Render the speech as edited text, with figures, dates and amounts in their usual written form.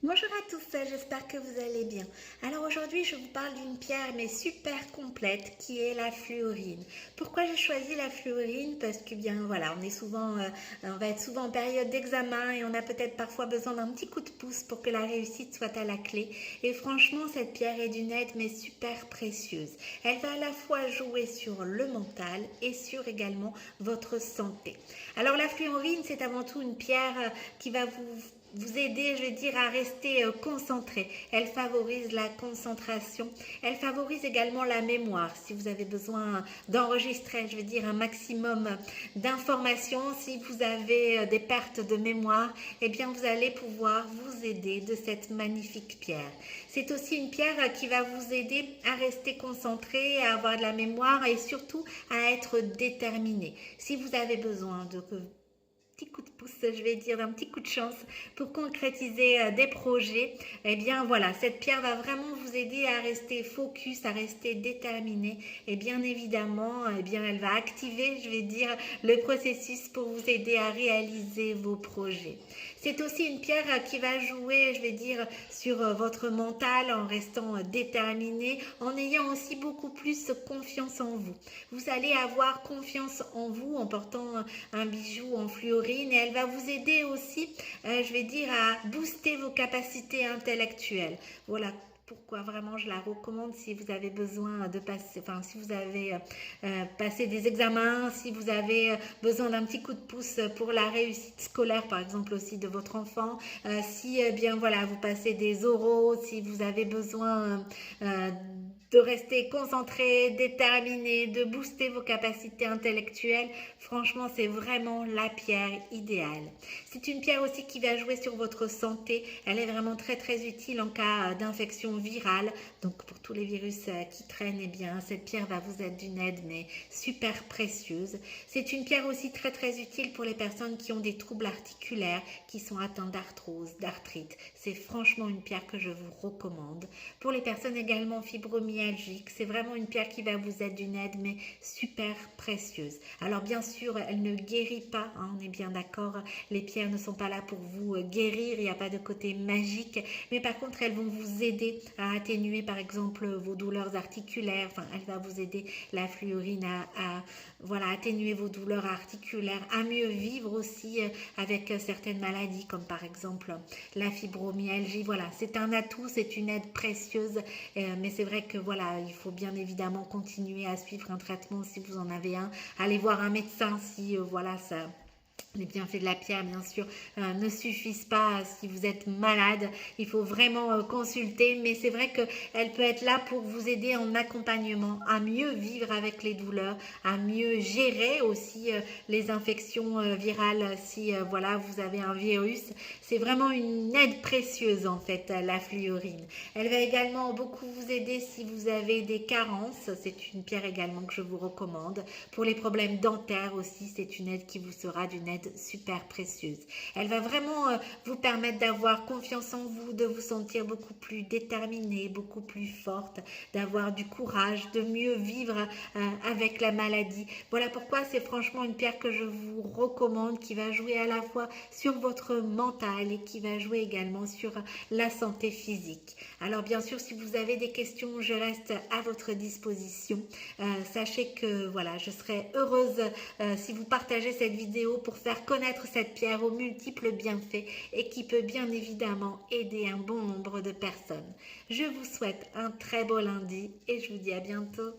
Bonjour à tous, j'espère que vous allez bien. Alors aujourd'hui, je vous parle d'une pierre mais super complète qui est la fluorine. Pourquoi j'ai choisi la fluorine? Parce que bien voilà, on va être souvent en période d'examen et on a peut-être parfois besoin d'un petit coup de pouce pour que la réussite soit à la clé. Et franchement, cette pierre est d'une aide mais super précieuse. Elle va à la fois jouer sur le mental et sur également votre santé. Alors la fluorine, c'est avant tout une pierre qui va vous aider, je vais dire, à rester concentré. Elle favorise la concentration. Elle favorise également la mémoire. Si vous avez besoin d'enregistrer, je veux dire, un maximum d'informations, si vous avez des pertes de mémoire, eh bien, vous allez pouvoir vous aider de cette magnifique pierre. C'est aussi une pierre qui va vous aider à rester concentré, à avoir de la mémoire et surtout à être déterminé. Si vous avez besoin de petit coup de pouce, je vais dire, d'un petit coup de chance pour concrétiser des projets, eh bien voilà, cette pierre va vraiment vous aider à rester focus, à rester déterminé et bien évidemment, eh bien elle va activer, je vais dire, le processus pour vous aider à réaliser vos projets. C'est aussi une pierre qui va jouer, je vais dire, sur votre mental en restant déterminé, en ayant aussi beaucoup plus confiance en vous. Vous allez avoir confiance en vous en portant un bijou en fluorine et elle va vous aider aussi, je vais dire, à booster vos capacités intellectuelles. Voilà pourquoi vraiment je la recommande si vous avez besoin de passer, enfin si vous avez passé des examens, si vous avez besoin d'un petit coup de pouce pour la réussite scolaire par exemple aussi de votre enfant, si bien voilà vous passez des oraux, si vous avez besoin de rester concentré, déterminé, de booster vos capacités intellectuelles. Franchement, c'est vraiment la pierre idéale. C'est une pierre aussi qui va jouer sur votre santé. Elle est vraiment très très utile en cas d'infection virale. Donc pour tous les virus qui traînent, eh bien cette pierre va vous être d'une aide mais super précieuse. C'est une pierre aussi très très utile pour les personnes qui ont des troubles articulaires, qui sont atteintes d'arthrose, d'arthrite. C'est franchement une pierre que je vous recommande. Pour les personnes également fibromyalgiques, c'est vraiment une pierre qui va vous être d'une aide mais super précieuse. Alors bien sûr, elle ne guérit pas, hein, on est bien d'accord, les pierres ne sont pas là pour vous guérir, il n'y a pas de côté magique, mais par contre elles vont vous aider à atténuer par exemple vos douleurs articulaires, enfin elle va vous aider, la fluorine, voilà, atténuer vos douleurs articulaires, à mieux vivre aussi avec certaines maladies comme par exemple la fibromyalgie. Voilà, c'est un atout, c'est une aide précieuse, mais c'est vrai que voilà, il faut bien évidemment continuer à suivre un traitement si vous en avez un, aller voir un médecin si voilà ça. Les bienfaits de la pierre, bien sûr, ne suffisent pas si vous êtes malade. Il faut vraiment consulter, mais c'est vrai qu'elle peut être là pour vous aider en accompagnement à mieux vivre avec les douleurs, à mieux gérer aussi les infections virales si voilà, vous avez un virus. C'est vraiment une aide précieuse en fait, la fluorine. Elle va également beaucoup vous aider si vous avez des carences. C'est une pierre également que je vous recommande. Pour les problèmes dentaires aussi, c'est une aide qui vous sera d'une aide super précieuse. Elle va vraiment vous permettre d'avoir confiance en vous, de vous sentir beaucoup plus déterminée, beaucoup plus forte, d'avoir du courage, de mieux vivre avec la maladie. Voilà pourquoi c'est franchement une pierre que je vous recommande, qui va jouer à la fois sur votre mental et qui va jouer également sur la santé physique. Alors bien sûr, si vous avez des questions, je reste à votre disposition. Sachez que voilà, je serai heureuse si vous partagez cette vidéo pour faire connaître cette pierre aux multiples bienfaits et qui peut bien évidemment aider un bon nombre de personnes. Je vous souhaite un très beau lundi et je vous dis à bientôt.